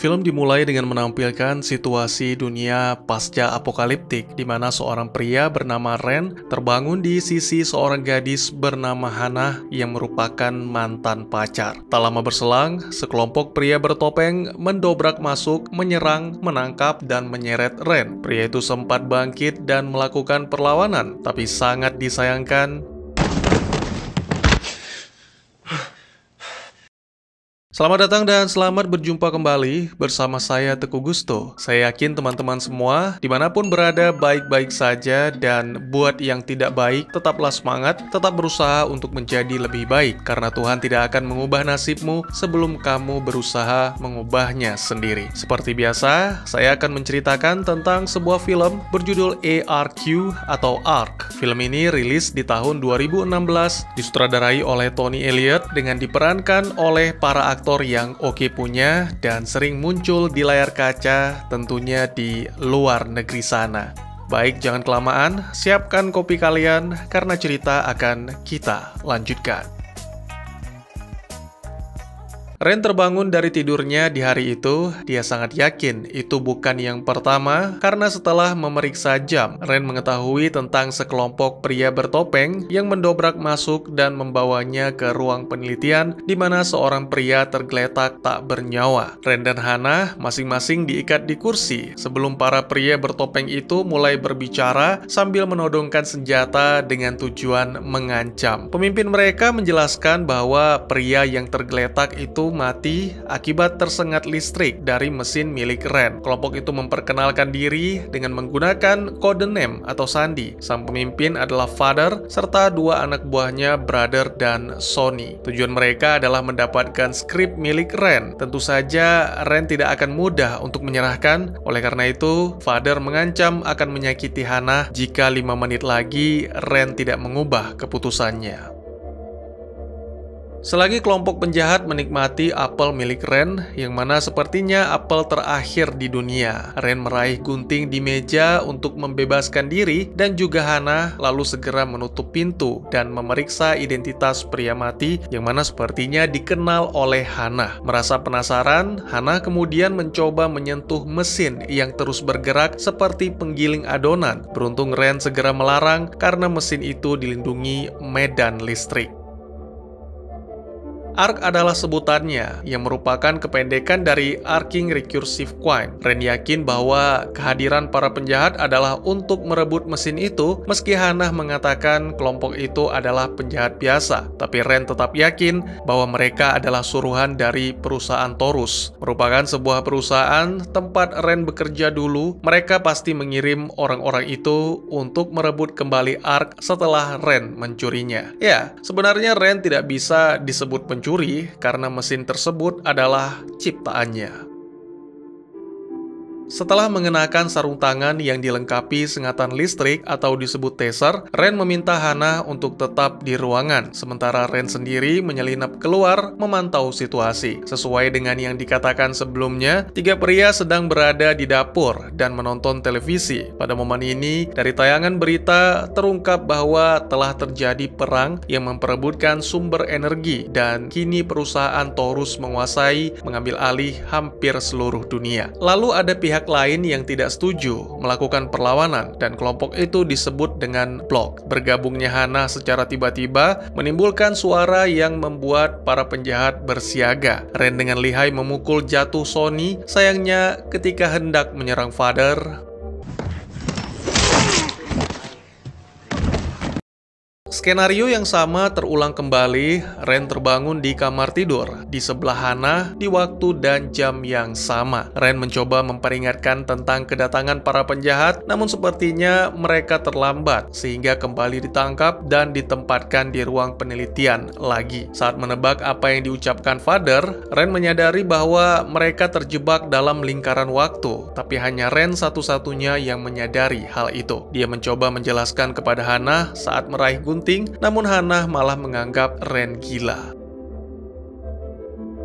Film dimulai dengan menampilkan situasi dunia pasca apokaliptik di mana seorang pria bernama Ren terbangun di sisi seorang gadis bernama Hannah yang merupakan mantan pacar. Tak lama berselang, sekelompok pria bertopeng mendobrak masuk, menyerang, menangkap, dan menyeret Ren. Pria itu sempat bangkit dan melakukan perlawanan, tapi sangat disayangkan, selamat datang dan selamat berjumpa kembali bersama saya Teguh Gusto. Saya yakin teman-teman semua dimanapun berada baik-baik saja, dan buat yang tidak baik tetaplah semangat, tetap berusaha untuk menjadi lebih baik karena Tuhan tidak akan mengubah nasibmu sebelum kamu berusaha mengubahnya sendiri. Seperti biasa, saya akan menceritakan tentang sebuah film berjudul ARQ atau ARK. Film ini rilis di tahun 2016, disutradarai oleh Tony Elliott dengan diperankan oleh para aktor yang oke punya dan sering muncul di layar kaca, tentunya di luar negeri sana. Baik, jangan kelamaan, siapkan kopi kalian karena cerita akan kita lanjutkan. Ren terbangun dari tidurnya di hari itu. Dia sangat yakin itu bukan yang pertama, karena setelah memeriksa jam, Ren mengetahui tentang sekelompok pria bertopeng yang mendobrak masuk dan membawanya ke ruang penelitian di mana seorang pria tergeletak tak bernyawa. Ren dan Hannah masing-masing diikat di kursi sebelum para pria bertopeng itu mulai berbicara sambil menodongkan senjata dengan tujuan mengancam. Pemimpin mereka menjelaskan bahwa pria yang tergeletak itu mati akibat tersengat listrik dari mesin milik Ren. Kelompok itu memperkenalkan diri dengan menggunakan kode name atau sandi. Sang pemimpin adalah Father serta dua anak buahnya, Brother dan Sonny. Tujuan mereka adalah mendapatkan skrip milik Ren. Tentu saja Ren tidak akan mudah untuk menyerahkan. Oleh karena itu, Father mengancam akan menyakiti Hannah jika 5 menit lagi Ren tidak mengubah keputusannya. Selagi kelompok penjahat menikmati apel milik Ren, yang mana sepertinya apel terakhir di dunia, Ren meraih gunting di meja untuk membebaskan diri dan juga Hannah, lalu segera menutup pintu dan memeriksa identitas pria mati yang mana sepertinya dikenal oleh Hannah. Merasa penasaran, Hannah kemudian mencoba menyentuh mesin yang terus bergerak seperti penggiling adonan. Beruntung Ren segera melarang karena mesin itu dilindungi medan listrik. ARK adalah sebutannya, yang merupakan kependekan dari Arcing Recursive Crime. Ren yakin bahwa kehadiran para penjahat adalah untuk merebut mesin itu, meski Hannah mengatakan kelompok itu adalah penjahat biasa. Tapi Ren tetap yakin bahwa mereka adalah suruhan dari perusahaan Taurus. Merupakan sebuah perusahaan tempat Ren bekerja dulu. Mereka pasti mengirim orang-orang itu untuk merebut kembali ARK setelah Ren mencurinya. Ya, sebenarnya Ren tidak bisa disebut pencuri karena mesin tersebut adalah ciptaannya. Setelah mengenakan sarung tangan yang dilengkapi sengatan listrik atau disebut taser, Ren meminta Hannah untuk tetap di ruangan, sementara Ren sendiri menyelinap keluar memantau situasi. Sesuai dengan yang dikatakan sebelumnya, 3 pria sedang berada di dapur dan menonton televisi. Pada momen ini, dari tayangan berita terungkap bahwa telah terjadi perang yang memperebutkan sumber energi dan kini perusahaan Taurus mengambil alih hampir seluruh dunia. Lalu ada pihak lain yang tidak setuju melakukan perlawanan dan kelompok itu disebut dengan Blok. Bergabungnya Hannah secara tiba-tiba menimbulkan suara yang membuat para penjahat bersiaga. Ren dengan lihai memukul jatuh Sonny. Sayangnya ketika hendak menyerang Father, skenario yang sama terulang kembali. Ren terbangun di kamar tidur di sebelah Hannah di waktu dan jam yang sama. Ren mencoba memperingatkan tentang kedatangan para penjahat, namun sepertinya mereka terlambat sehingga kembali ditangkap dan ditempatkan di ruang penelitian lagi. Saat menebak apa yang diucapkan Father, Ren menyadari bahwa mereka terjebak dalam lingkaran waktu, tapi hanya Ren satu-satunya yang menyadari hal itu. Dia mencoba menjelaskan kepada Hannah saat meraih gunting, namun Hannah malah menganggap Ren gila.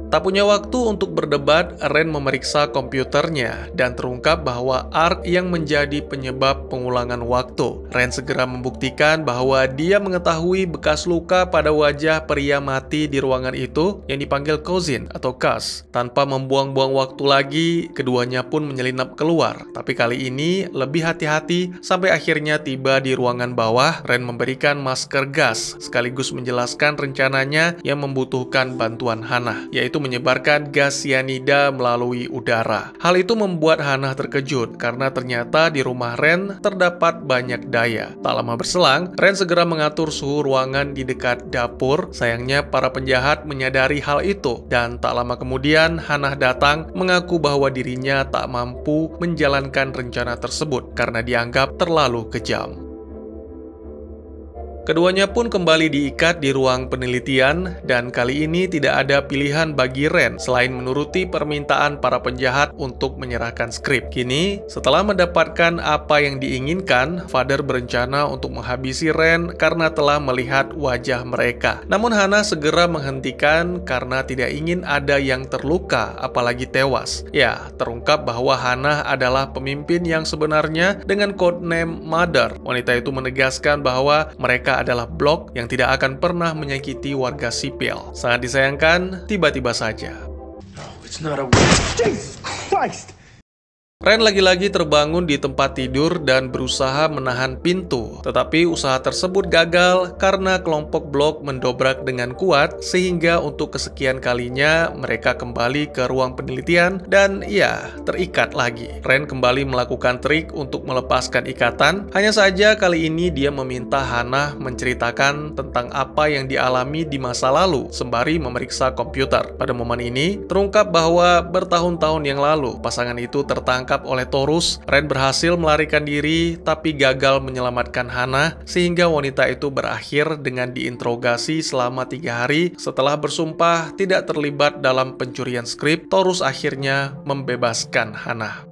Tak punya waktu untuk berdebat, Ren memeriksa komputernya dan terungkap bahwa ARK yang menjadi penyebab pengulangan waktu. Ren segera membuktikan bahwa dia mengetahui bekas luka pada wajah pria mati di ruangan itu yang dipanggil Cousin atau Cas. Tanpa membuang-buang waktu lagi, keduanya pun menyelinap keluar. Tapi kali ini lebih hati-hati sampai akhirnya tiba di ruangan bawah. Ren memberikan masker gas sekaligus menjelaskan rencananya yang membutuhkan bantuan Hana, yaitu menyebarkan gas cyanida melalui udara. Hal itu membuat Hana terkejut karena ternyata di rumah Ren terdapat banyak daya. Tak lama berselang, Ren segera mengatur suhu ruangan di dekat dapur. Sayangnya para penjahat menyadari hal itu dan tak lama kemudian Hana datang mengaku bahwa dirinya tak mampu menjalankan rencana tersebut karena dianggap terlalu kejam. Keduanya pun kembali diikat di ruang penelitian, dan kali ini tidak ada pilihan bagi Ren selain menuruti permintaan para penjahat untuk menyerahkan skrip. Kini, setelah mendapatkan apa yang diinginkan, Father berencana untuk menghabisi Ren karena telah melihat wajah mereka. Namun Hana segera menghentikan karena tidak ingin ada yang terluka, apalagi tewas. Ya, terungkap bahwa Hana adalah pemimpin yang sebenarnya dengan codename Mother. Wanita itu menegaskan bahwa mereka adalah blok yang tidak akan pernah menyakiti warga sipil. Sangat disayangkan, tiba-tiba saja. No, it's not a Jesus Christ! Ren lagi-lagi terbangun di tempat tidur dan berusaha menahan pintu. Tetapi usaha tersebut gagal karena kelompok blok mendobrak dengan kuat sehingga untuk kesekian kalinya mereka kembali ke ruang penelitian dan ya, terikat lagi. Ren kembali melakukan trik untuk melepaskan ikatan. Hanya saja kali ini dia meminta Hana menceritakan tentang apa yang dialami di masa lalu sembari memeriksa komputer. Pada momen ini, terungkap bahwa bertahun-tahun yang lalu pasangan itu tertangkap oleh Taurus. Ren berhasil melarikan diri tapi gagal menyelamatkan Hana sehingga wanita itu berakhir dengan diinterogasi selama 3 hari. Setelah bersumpah tidak terlibat dalam pencurian skrip, Taurus akhirnya membebaskan Hana.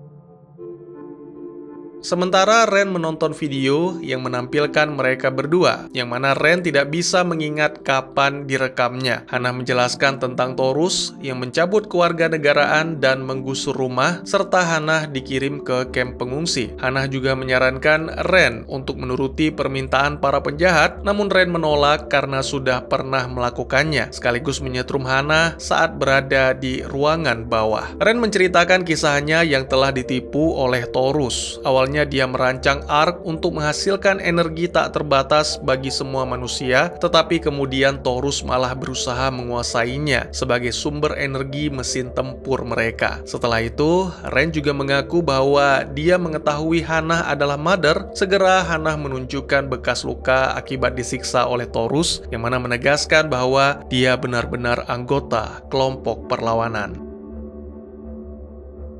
Sementara Ren menonton video yang menampilkan mereka berdua, yang mana Ren tidak bisa mengingat kapan direkamnya. Hana menjelaskan tentang Taurus yang mencabut kewarganegaraan dan menggusur rumah, serta Hana dikirim ke kamp pengungsi. Hana juga menyarankan Ren untuk menuruti permintaan para penjahat, namun Ren menolak karena sudah pernah melakukannya, sekaligus menyetrum Hana saat berada di ruangan bawah. Ren menceritakan kisahnya yang telah ditipu oleh Taurus. Awalnya dia merancang ARK untuk menghasilkan energi tak terbatas bagi semua manusia, tetapi kemudian Taurus malah berusaha menguasainya sebagai sumber energi mesin tempur mereka. Setelah itu, Ren juga mengaku bahwa dia mengetahui Hana adalah Mother. Segera Hana menunjukkan bekas luka akibat disiksa oleh Taurus, yang mana menegaskan bahwa dia benar-benar anggota kelompok perlawanan.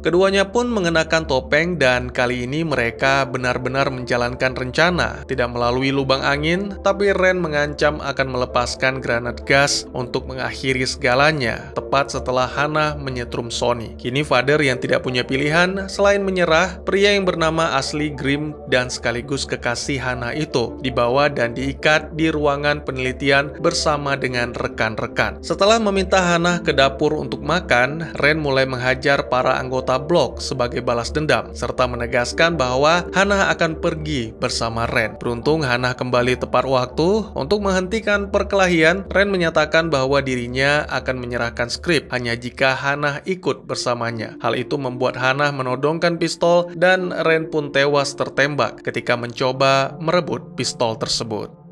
Keduanya pun mengenakan topeng dan kali ini mereka benar-benar menjalankan rencana. Tidak melalui lubang angin, tapi Ren mengancam akan melepaskan granat gas untuk mengakhiri segalanya, tepat setelah Hana menyetrum Sony. Kini Father yang tidak punya pilihan selain menyerah, pria yang bernama Ashley Grimm dan sekaligus kekasih Hana itu dibawa dan diikat di ruangan penelitian bersama dengan rekan-rekan. Setelah meminta Hana ke dapur untuk makan, Ren mulai menghajar para anggota blok sebagai balas dendam, serta menegaskan bahwa Hana akan pergi bersama Ren. Beruntung Hana kembali tepat waktu untuk menghentikan perkelahian. Ren menyatakan bahwa dirinya akan menyerahkan skrip hanya jika Hana ikut bersamanya. Hal itu membuat Hana menodongkan pistol dan Ren pun tewas tertembak ketika mencoba merebut pistol tersebut.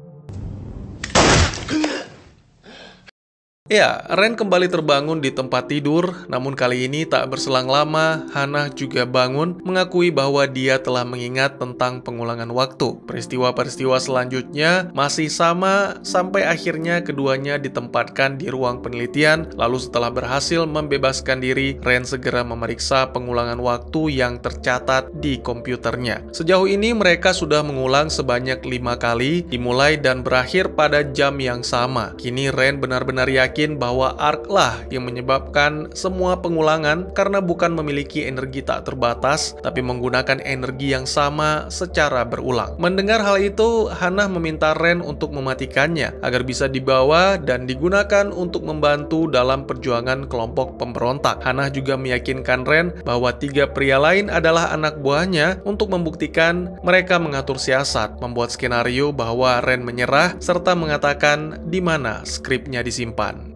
Ya, Ren kembali terbangun di tempat tidur, namun kali ini tak berselang lama, Hana juga bangun mengakui bahwa dia telah mengingat tentang pengulangan waktu. Peristiwa-peristiwa selanjutnya masih sama sampai akhirnya keduanya ditempatkan di ruang penelitian. Lalu setelah berhasil membebaskan diri, Ren segera memeriksa pengulangan waktu yang tercatat di komputernya. Sejauh ini mereka sudah mengulang sebanyak 5 kali, dimulai dan berakhir pada jam yang sama. Kini Ren benar-benar yakin yakin bahwa Ark lah yang menyebabkan semua pengulangan karena bukan memiliki energi tak terbatas, tapi menggunakan energi yang sama secara berulang. Mendengar hal itu, Hannah meminta Ren untuk mematikannya agar bisa dibawa dan digunakan untuk membantu dalam perjuangan kelompok pemberontak. Hannah juga meyakinkan Ren bahwa 3 pria lain adalah anak buahnya untuk membuktikan mereka mengatur siasat, membuat skenario bahwa Ren menyerah, serta mengatakan di mana skripnya disimpan.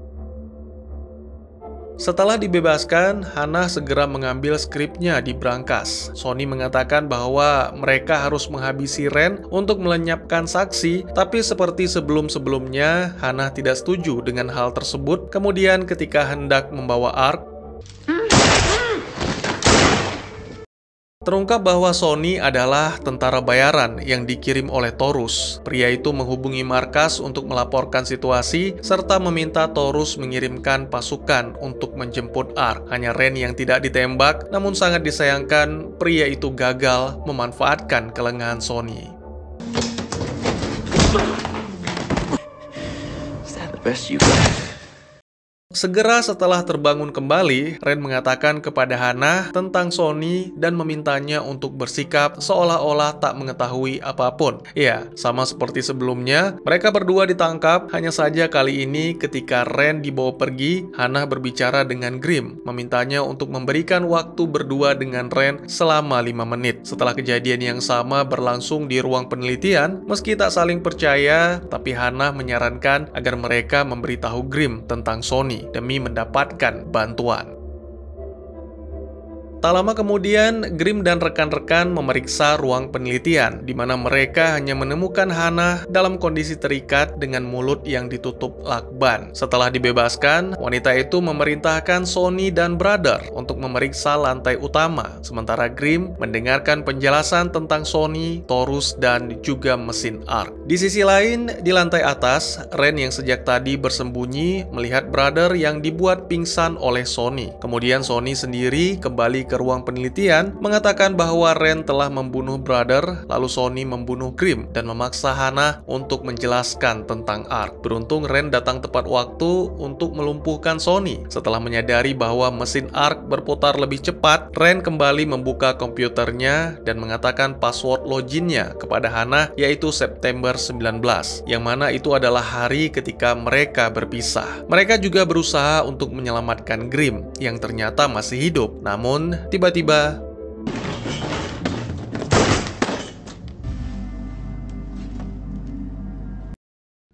Setelah dibebaskan, Hannah segera mengambil skripnya di brankas. Sonny mengatakan bahwa mereka harus menghabisi Ren untuk melenyapkan saksi, tapi seperti sebelum-sebelumnya, Hannah tidak setuju dengan hal tersebut. Kemudian ketika hendak membawa Ark, terungkap bahwa Sonny adalah tentara bayaran yang dikirim oleh Taurus. Pria itu menghubungi markas untuk melaporkan situasi, serta meminta Taurus mengirimkan pasukan untuk menjemput Ark. Hanya Ren yang tidak ditembak, namun sangat disayangkan pria itu gagal memanfaatkan kelengahan Sonny. Is that the best you got? Segera setelah terbangun kembali, Ren mengatakan kepada Hannah tentang Sonny dan memintanya untuk bersikap seolah-olah tak mengetahui apapun. Ya, sama seperti sebelumnya, mereka berdua ditangkap, hanya saja kali ini ketika Ren dibawa pergi, Hannah berbicara dengan Grimm, memintanya untuk memberikan waktu berdua dengan Ren selama 5 menit. Setelah kejadian yang sama berlangsung di ruang penelitian, meski tak saling percaya, tapi Hannah menyarankan agar mereka memberitahu Grimm tentang Sonny demi mendapatkan bantuan. Tak lama kemudian, Grimm dan rekan-rekan memeriksa ruang penelitian, di mana mereka hanya menemukan Hannah dalam kondisi terikat dengan mulut yang ditutup lakban. Setelah dibebaskan, wanita itu memerintahkan Sonny dan Brother untuk memeriksa lantai utama, sementara Grimm mendengarkan penjelasan tentang Sonny, Taurus, dan juga mesin Ark. Di sisi lain, di lantai atas, Ren yang sejak tadi bersembunyi melihat Brother yang dibuat pingsan oleh Sonny. Kemudian Sonny sendiri kembali ke ruang penelitian, mengatakan bahwa Ren telah membunuh Brother, lalu Sonny membunuh Grimm dan memaksa Hannah untuk menjelaskan tentang Ark. Beruntung Ren datang tepat waktu untuk melumpuhkan Sonny. Setelah menyadari bahwa mesin Ark berputar lebih cepat, Ren kembali membuka komputernya dan mengatakan password loginnya kepada Hannah, yaitu September 19, yang mana itu adalah hari ketika mereka berpisah. Mereka juga berusaha untuk menyelamatkan Grimm yang ternyata masih hidup, namun tiba-tiba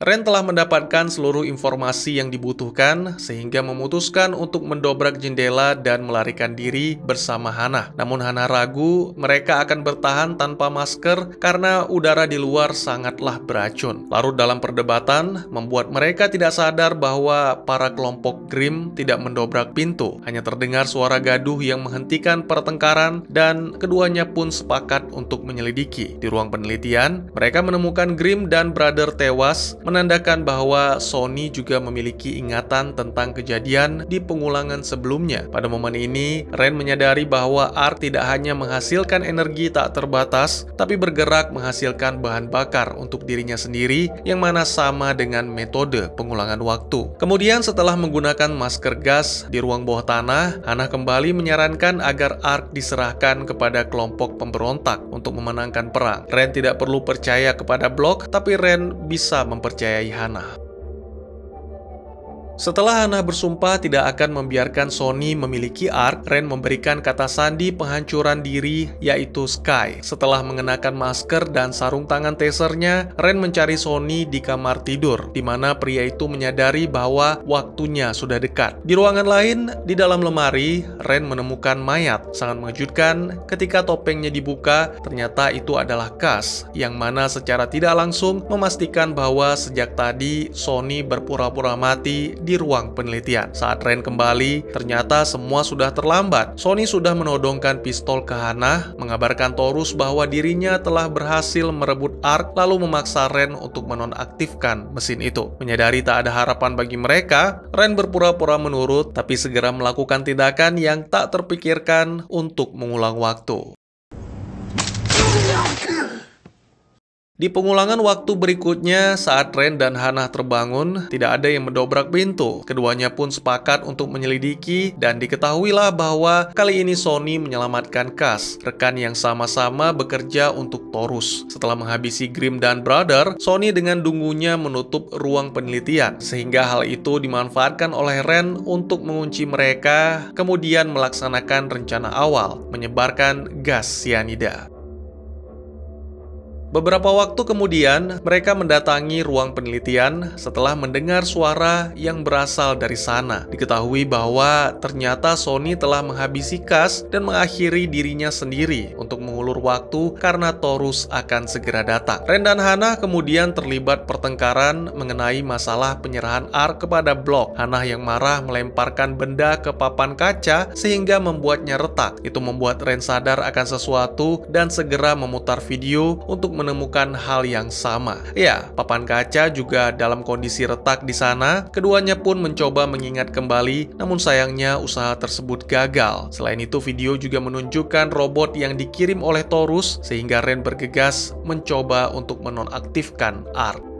Ren telah mendapatkan seluruh informasi yang dibutuhkan sehingga memutuskan untuk mendobrak jendela dan melarikan diri bersama Hannah. Namun Hannah ragu mereka akan bertahan tanpa masker karena udara di luar sangatlah beracun. Larut dalam perdebatan membuat mereka tidak sadar bahwa para kelompok Grimm tidak mendobrak pintu. Hanya terdengar suara gaduh yang menghentikan pertengkaran dan keduanya pun sepakat untuk menyelidiki. Di ruang penelitian, mereka menemukan Grimm dan Brother tewas, menandakan bahwa Sonny juga memiliki ingatan tentang kejadian di pengulangan sebelumnya. Pada momen ini, Ren menyadari bahwa Ark tidak hanya menghasilkan energi tak terbatas, tapi bergerak menghasilkan bahan bakar untuk dirinya sendiri, yang mana sama dengan metode pengulangan waktu. Kemudian setelah menggunakan masker gas di ruang bawah tanah, Hannah kembali menyarankan agar Ark diserahkan kepada kelompok pemberontak untuk memenangkan perang. Ren tidak perlu percaya kepada Blok, tapi Ren bisa mempercayai Hannah. Setelah Hannah bersumpah tidak akan membiarkan Sonny memiliki Ark, Ren memberikan kata sandi penghancuran diri, yaitu Sky. Setelah mengenakan masker dan sarung tangan tasernya, Ren mencari Sonny di kamar tidur, di mana pria itu menyadari bahwa waktunya sudah dekat. Di ruangan lain, di dalam lemari, Ren menemukan mayat. Sangat mengejutkan ketika topengnya dibuka, ternyata itu adalah Cass, yang mana secara tidak langsung memastikan bahwa sejak tadi Sonny berpura-pura mati di ruang penelitian. Saat Ren kembali, ternyata semua sudah terlambat. Sonny sudah menodongkan pistol ke Hannah, mengabarkan Taurus bahwa dirinya telah berhasil merebut Ark, lalu memaksa Ren untuk menonaktifkan mesin itu. Menyadari tak ada harapan bagi mereka, Ren berpura-pura menurut, tapi segera melakukan tindakan yang tak terpikirkan untuk mengulang waktu. Di pengulangan waktu berikutnya, saat Ren dan Hana terbangun, tidak ada yang mendobrak pintu. Keduanya pun sepakat untuk menyelidiki, dan diketahuilah bahwa kali ini Sonny menyelamatkan Cass, rekan yang sama-sama bekerja untuk Taurus. Setelah menghabisi Grimm dan Brother, Sonny dengan dungunya menutup ruang penelitian, sehingga hal itu dimanfaatkan oleh Ren untuk mengunci mereka, kemudian melaksanakan rencana awal, menyebarkan gas cyanida. Beberapa waktu kemudian, mereka mendatangi ruang penelitian setelah mendengar suara yang berasal dari sana. Diketahui bahwa ternyata Sonny telah menghabisi Cass dan mengakhiri dirinya sendiri untuk mengulur waktu karena Taurus akan segera datang. Ren dan Hana kemudian terlibat pertengkaran mengenai masalah penyerahan Ark kepada Blok. Hana yang marah melemparkan benda ke papan kaca sehingga membuatnya retak. Itu membuat Ren sadar akan sesuatu dan segera memutar video untuk menemukan hal yang sama. Ya, papan kaca juga dalam kondisi retak di sana. Keduanya pun mencoba mengingat kembali, namun sayangnya usaha tersebut gagal. Selain itu, video juga menunjukkan robot yang dikirim oleh Taurus, sehingga Ren bergegas mencoba untuk menonaktifkan Ark.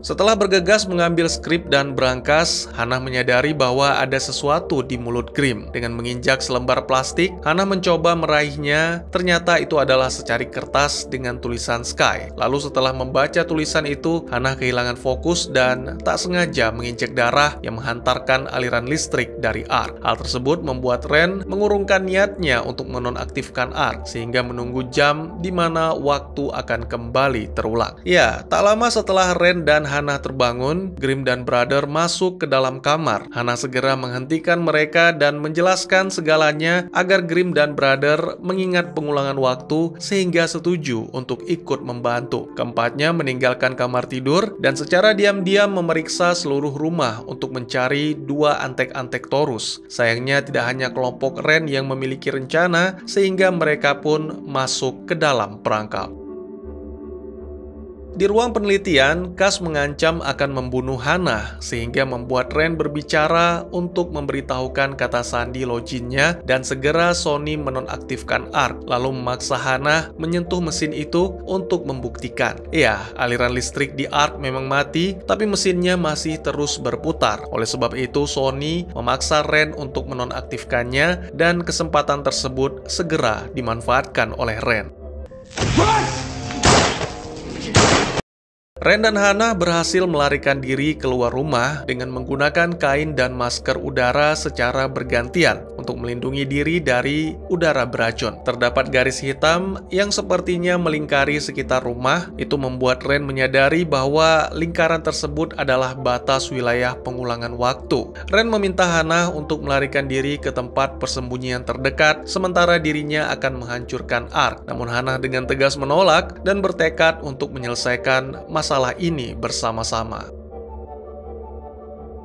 Setelah bergegas mengambil skrip dan berangkas, Hana menyadari bahwa ada sesuatu di mulut Grimm. Dengan menginjak selembar plastik, Hana mencoba meraihnya. Ternyata itu adalah secari kertas dengan tulisan Sky. Lalu setelah membaca tulisan itu, Hana kehilangan fokus dan tak sengaja menginjak darah yang menghantarkan aliran listrik dari Ark. Hal tersebut membuat Ren mengurungkan niatnya untuk menonaktifkan Ark, sehingga menunggu jam di mana waktu akan kembali terulang. Ya, tak lama setelah Ren dan Hana terbangun, Grimm dan Brother masuk ke dalam kamar. Hana segera menghentikan mereka dan menjelaskan segalanya agar Grimm dan Brother mengingat pengulangan waktu sehingga setuju untuk ikut membantu. Keempatnya meninggalkan kamar tidur dan secara diam-diam memeriksa seluruh rumah untuk mencari dua antek-antek Taurus. Sayangnya tidak hanya kelompok Ren yang memiliki rencana, sehingga mereka pun masuk ke dalam perangkap. Di ruang penelitian, Cass mengancam akan membunuh Hana, sehingga membuat Ren berbicara untuk memberitahukan kata sandi loginnya dan segera Sonny menonaktifkan Ark, lalu memaksa Hana menyentuh mesin itu untuk membuktikan. Ya, aliran listrik di Ark memang mati, tapi mesinnya masih terus berputar. Oleh sebab itu, Sonny memaksa Ren untuk menonaktifkannya dan kesempatan tersebut segera dimanfaatkan oleh Ren. Ren dan Hana berhasil melarikan diri keluar rumah dengan menggunakan kain dan masker udara secara bergantian untuk melindungi diri dari udara beracun. Terdapat garis hitam yang sepertinya melingkari sekitar rumah. Itu membuat Ren menyadari bahwa lingkaran tersebut adalah batas wilayah pengulangan waktu. Ren meminta Hana untuk melarikan diri ke tempat persembunyian terdekat, sementara dirinya akan menghancurkan Ark. Namun Hana dengan tegas menolak dan bertekad untuk menyelesaikan masalah ini bersama-sama.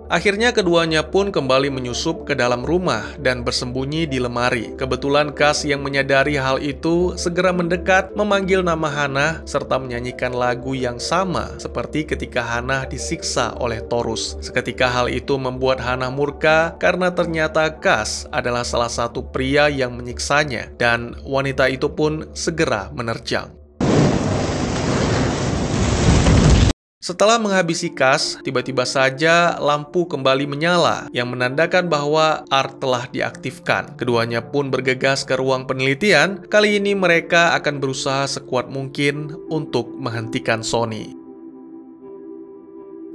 Akhirnya keduanya pun kembali menyusup ke dalam rumah dan bersembunyi di lemari. Kebetulan Cass yang menyadari hal itu segera mendekat, memanggil nama Hana, serta menyanyikan lagu yang sama seperti ketika Hana disiksa oleh Taurus. Seketika hal itu membuat Hana murka karena ternyata Cass adalah salah satu pria yang menyiksanya, dan wanita itu pun segera menerjang. Setelah menghabisi Cass, tiba-tiba saja lampu kembali menyala yang menandakan bahwa Ark telah diaktifkan. Keduanya pun bergegas ke ruang penelitian. Kali ini mereka akan berusaha sekuat mungkin untuk menghentikan Sonny.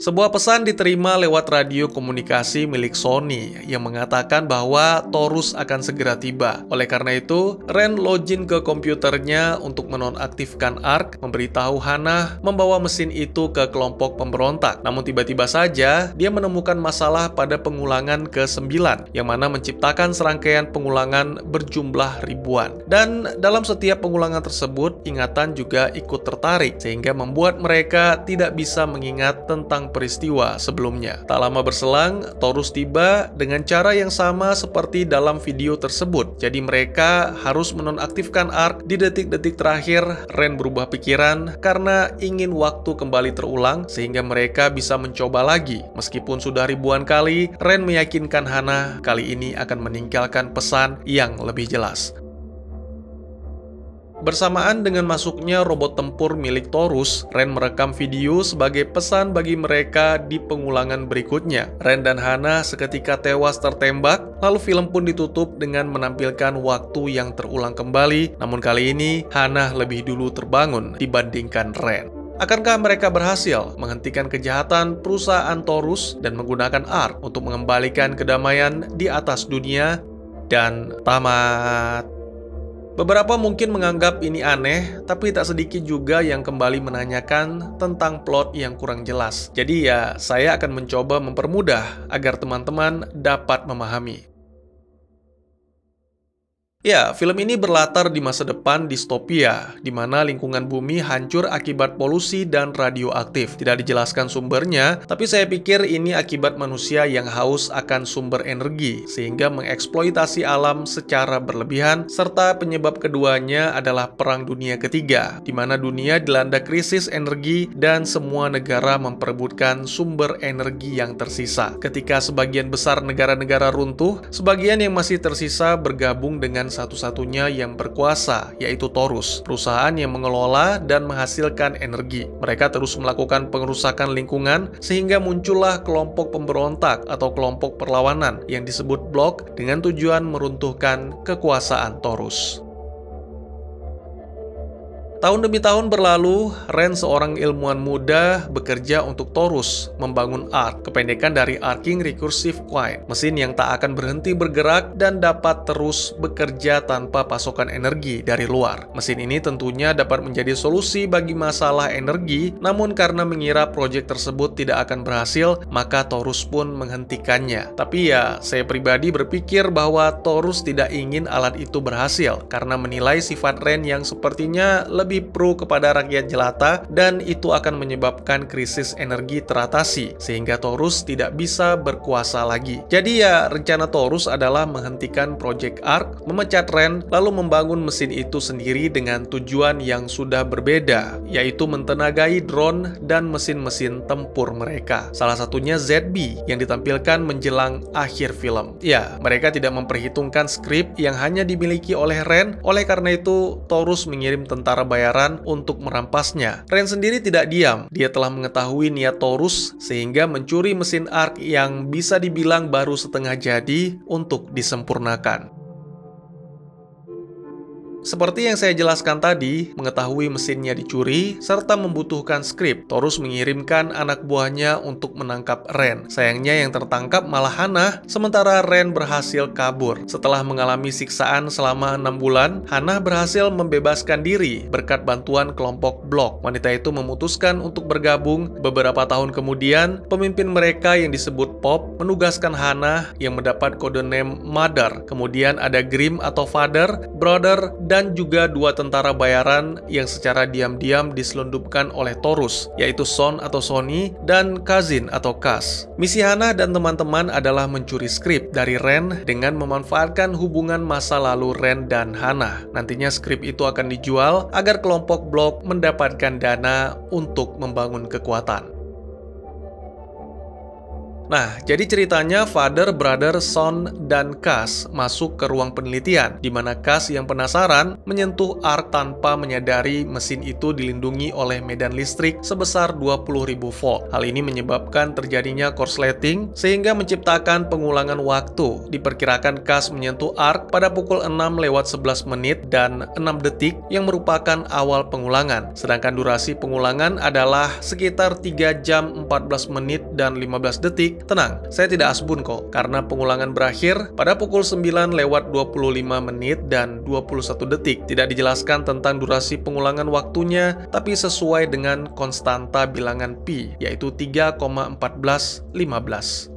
Sebuah pesan diterima lewat radio komunikasi milik Sonny yang mengatakan bahwa Taurus akan segera tiba. Oleh karena itu, Ren login ke komputernya untuk menonaktifkan Ark, memberitahu Hana membawa mesin itu ke kelompok pemberontak. Namun tiba-tiba saja, dia menemukan masalah pada pengulangan ke-9, yang mana menciptakan serangkaian pengulangan berjumlah ribuan. Dan dalam setiap pengulangan tersebut, ingatan juga ikut tertarik, sehingga membuat mereka tidak bisa mengingat tentang peristiwa sebelumnya. Tak lama berselang, Taurus tiba dengan cara yang sama seperti dalam video tersebut. Jadi mereka harus menonaktifkan Ark di detik-detik terakhir. Ren berubah pikiran karena ingin waktu kembali terulang sehingga mereka bisa mencoba lagi. Meskipun sudah ribuan kali, Ren meyakinkan Hana kali ini akan meninggalkan pesan yang lebih jelas. Bersamaan dengan masuknya robot tempur milik Taurus, Ren merekam video sebagai pesan bagi mereka di pengulangan berikutnya. Ren dan Hana seketika tewas tertembak, lalu film pun ditutup dengan menampilkan waktu yang terulang kembali, namun kali ini Hana lebih dulu terbangun dibandingkan Ren. Akankah mereka berhasil menghentikan kejahatan perusahaan Taurus dan menggunakan Ark untuk mengembalikan kedamaian di atas dunia? Dan tamat. Beberapa mungkin menganggap ini aneh, tapi tak sedikit juga yang kembali menanyakan tentang plot yang kurang jelas. Jadi ya, saya akan mencoba mempermudah agar teman-teman dapat memahami. Ya, film ini berlatar di masa depan distopia, di mana lingkungan bumi hancur akibat polusi dan radioaktif. Tidak dijelaskan sumbernya, tapi saya pikir ini akibat manusia yang haus akan sumber energi, sehingga mengeksploitasi alam secara berlebihan, serta penyebab keduanya adalah Perang Dunia Ketiga, di mana dunia dilanda krisis energi dan semua negara memperebutkan sumber energi yang tersisa. Ketika sebagian besar negara-negara runtuh, sebagian yang masih tersisa bergabung dengan satu-satunya yang berkuasa, yaitu Taurus, perusahaan yang mengelola dan menghasilkan energi. Mereka terus melakukan pengerusakan lingkungan sehingga muncullah kelompok pemberontak atau kelompok perlawanan yang disebut blok dengan tujuan meruntuhkan kekuasaan Taurus. Tahun demi tahun berlalu, Ren seorang ilmuwan muda bekerja untuk Taurus, membangun Ark, kependekan dari Arcing Recursive Coil, mesin yang tak akan berhenti bergerak dan dapat terus bekerja tanpa pasokan energi dari luar. Mesin ini tentunya dapat menjadi solusi bagi masalah energi, namun karena mengira proyek tersebut tidak akan berhasil, maka Taurus pun menghentikannya. Tapi ya, saya pribadi berpikir bahwa Taurus tidak ingin alat itu berhasil, karena menilai sifat Ren yang sepertinya lebih pro kepada rakyat jelata dan itu akan menyebabkan krisis energi teratasi sehingga Taurus tidak bisa berkuasa lagi. Jadi ya, rencana Taurus adalah menghentikan proyek Ark, memecat Ren, lalu membangun mesin itu sendiri dengan tujuan yang sudah berbeda, yaitu mentenagai drone dan mesin-mesin tempur mereka. Salah satunya ZB yang ditampilkan menjelang akhir film. Ya, mereka tidak memperhitungkan skrip yang hanya dimiliki oleh Ren, oleh karena itu Taurus mengirim tentara bayaran untuk merampasnya. Ren sendiri tidak diam. Dia telah mengetahui niat Taurus sehingga mencuri mesin Ark yang bisa dibilang baru setengah jadi untuk disempurnakan. Seperti yang saya jelaskan tadi, mengetahui mesinnya dicuri, serta membutuhkan skrip, Taurus mengirimkan anak buahnya untuk menangkap Ren. Sayangnya yang tertangkap malah Hana, sementara Ren berhasil kabur. Setelah mengalami siksaan selama 6 bulan, Hana berhasil membebaskan diri berkat bantuan kelompok blok. Wanita itu memutuskan untuk bergabung. Beberapa tahun kemudian, pemimpin mereka yang disebut Pop menugaskan Hana yang mendapat kode name Mother. Kemudian ada Grim atau Father, Brother, dan juga 2 tentara bayaran yang secara diam-diam diselundupkan oleh Taurus, yaitu Son atau Sony dan Kazin atau Kaz. Misi Hana dan teman-teman adalah mencuri skrip dari Ren dengan memanfaatkan hubungan masa lalu Ren dan Hana. Nantinya skrip itu akan dijual agar kelompok blok mendapatkan dana untuk membangun kekuatan. Nah, jadi ceritanya Father, Brother, Son, dan Kaz masuk ke ruang penelitian, di mana Kaz yang penasaran menyentuh Ark tanpa menyadari mesin itu dilindungi oleh medan listrik sebesar 20.000 volt. Hal ini menyebabkan terjadinya korsleting, sehingga menciptakan pengulangan waktu. Diperkirakan Kaz menyentuh Ark pada pukul 6:11 menit dan 6 detik yang merupakan awal pengulangan. Sedangkan durasi pengulangan adalah sekitar 3 jam 14 menit dan 15 detik. Tenang, saya tidak asbun kok, karena pengulangan berakhir pada pukul 9:25 menit dan 21 detik. Tidak dijelaskan tentang durasi pengulangan waktunya, tapi sesuai dengan konstanta bilangan pi, yaitu 3,1415.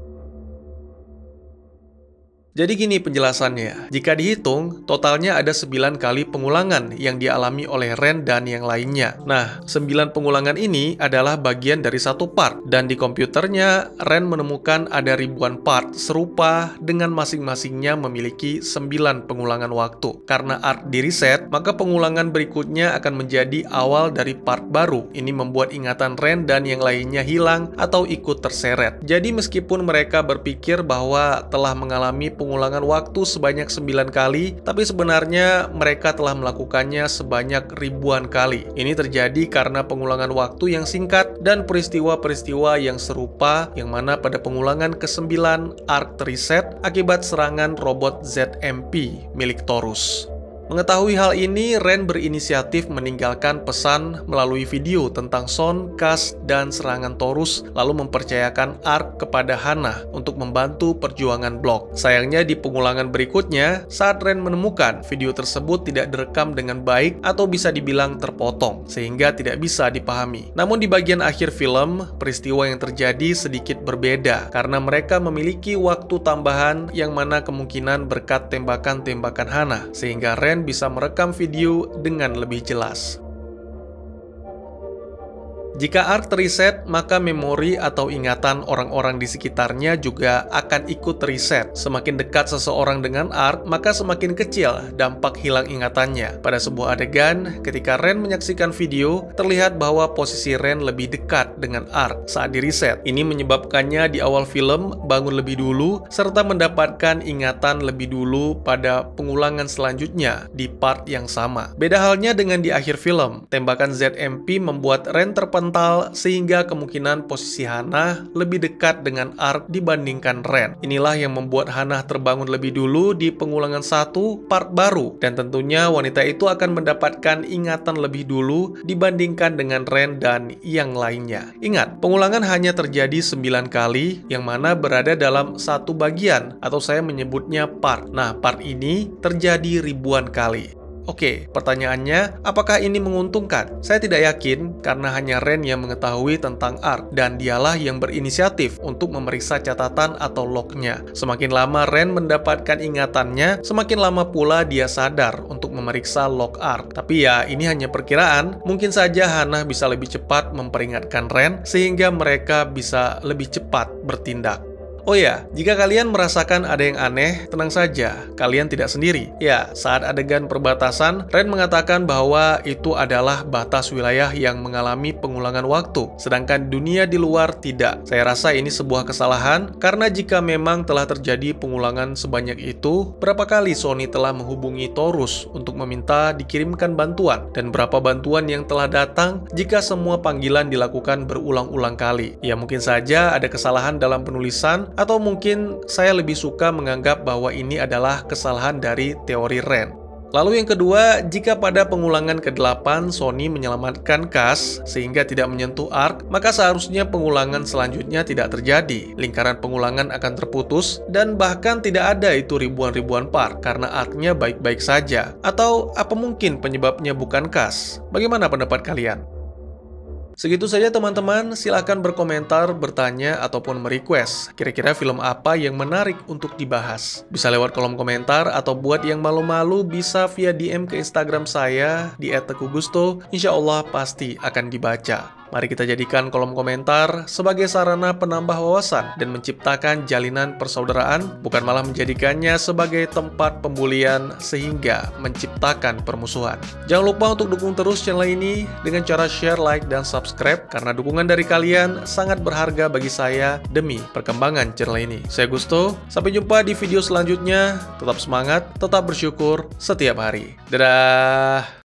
Jadi gini penjelasannya, jika dihitung, totalnya ada 9 kali pengulangan yang dialami oleh Ren dan yang lainnya. Nah, 9 pengulangan ini adalah bagian dari satu part, dan di komputernya, Ren menemukan ada ribuan part serupa dengan masing-masingnya memiliki 9 pengulangan waktu. Karena Ark di-reset, maka pengulangan berikutnya akan menjadi awal dari part baru. Ini membuat ingatan Ren dan yang lainnya hilang atau ikut terseret. Jadi meskipun mereka berpikir bahwa telah mengalami pengulangan waktu sebanyak 9 kali, tapi sebenarnya mereka telah melakukannya sebanyak ribuan kali. Ini terjadi karena pengulangan waktu yang singkat dan peristiwa-peristiwa yang serupa, yang mana pada pengulangan ke-9 Ark reset akibat serangan robot ZMP milik Taurus. Mengetahui hal ini, Ren berinisiatif meninggalkan pesan melalui video tentang Son, Kas, dan serangan Taurus, lalu mempercayakan Ark kepada Hannah untuk membantu perjuangan Blok. Sayangnya di pengulangan berikutnya, saat Ren menemukan video tersebut tidak direkam dengan baik atau bisa dibilang terpotong, sehingga tidak bisa dipahami. Namun di bagian akhir film, peristiwa yang terjadi sedikit berbeda, karena mereka memiliki waktu tambahan yang mana kemungkinan berkat tembakan-tembakan Hannah, sehingga Ren bisa merekam video dengan lebih jelas. Jika Ark reset, maka memori atau ingatan orang-orang di sekitarnya juga akan ikut reset. Semakin dekat seseorang dengan Ark, maka semakin kecil dampak hilang ingatannya. Pada sebuah adegan, ketika Ren menyaksikan video, terlihat bahwa posisi Ren lebih dekat dengan Ark saat di reset. Ini menyebabkannya di awal film bangun lebih dulu, serta mendapatkan ingatan lebih dulu pada pengulangan selanjutnya di part yang sama. Beda halnya dengan di akhir film, tembakan ZMP membuat Ren terpental sehingga kemungkinan posisi Hannah lebih dekat dengan Ark dibandingkan Ren. Inilah yang membuat Hannah terbangun lebih dulu di pengulangan 1 part baru, dan tentunya wanita itu akan mendapatkan ingatan lebih dulu dibandingkan dengan Ren dan yang lainnya. Ingat, pengulangan hanya terjadi 9 kali, yang mana berada dalam satu bagian, atau saya menyebutnya part. Nah, part ini terjadi ribuan kali. Oke, pertanyaannya, apakah ini menguntungkan? Saya tidak yakin, karena hanya Ren yang mengetahui tentang Ark, dan dialah yang berinisiatif untuk memeriksa catatan atau lognya. Semakin lama Ren mendapatkan ingatannya, semakin lama pula dia sadar untuk memeriksa log Ark. Tapi ya, ini hanya perkiraan, mungkin saja Hannah bisa lebih cepat memperingatkan Ren, sehingga mereka bisa lebih cepat bertindak. Oh ya, jika kalian merasakan ada yang aneh, tenang saja, kalian tidak sendiri. Ya, saat adegan perbatasan, Ren mengatakan bahwa itu adalah batas wilayah yang mengalami pengulangan waktu, sedangkan dunia di luar tidak. Saya rasa ini sebuah kesalahan, karena jika memang telah terjadi pengulangan sebanyak itu, berapa kali Sony telah menghubungi Taurus untuk meminta dikirimkan bantuan, dan berapa bantuan yang telah datang jika semua panggilan dilakukan berulang-ulang kali. Ya, mungkin saja ada kesalahan dalam penulisan, atau mungkin saya lebih suka menganggap bahwa ini adalah kesalahan dari teori Ren. Lalu yang kedua, jika pada pengulangan ke-8 Sony menyelamatkan Kas sehingga tidak menyentuh Ark, maka seharusnya pengulangan selanjutnya tidak terjadi. Lingkaran pengulangan akan terputus dan bahkan tidak ada itu ribuan-ribuan part karena Arknya baik-baik saja. Atau apa mungkin penyebabnya bukan Kas? Bagaimana pendapat kalian? Segitu saja teman-teman, silahkan berkomentar, bertanya, ataupun merequest kira-kira film apa yang menarik untuk dibahas. Bisa lewat kolom komentar, atau buat yang malu-malu bisa via DM ke Instagram saya di @teguhgusto. Insya Allah pasti akan dibaca. Mari kita jadikan kolom komentar sebagai sarana penambah wawasan dan menciptakan jalinan persaudaraan, bukan malah menjadikannya sebagai tempat pembulian sehingga menciptakan permusuhan. Jangan lupa untuk dukung terus channel ini dengan cara share, like, dan subscribe, karena dukungan dari kalian sangat berharga bagi saya demi perkembangan channel ini. Saya Gusto, sampai jumpa di video selanjutnya. Tetap semangat, tetap bersyukur setiap hari. Dadah!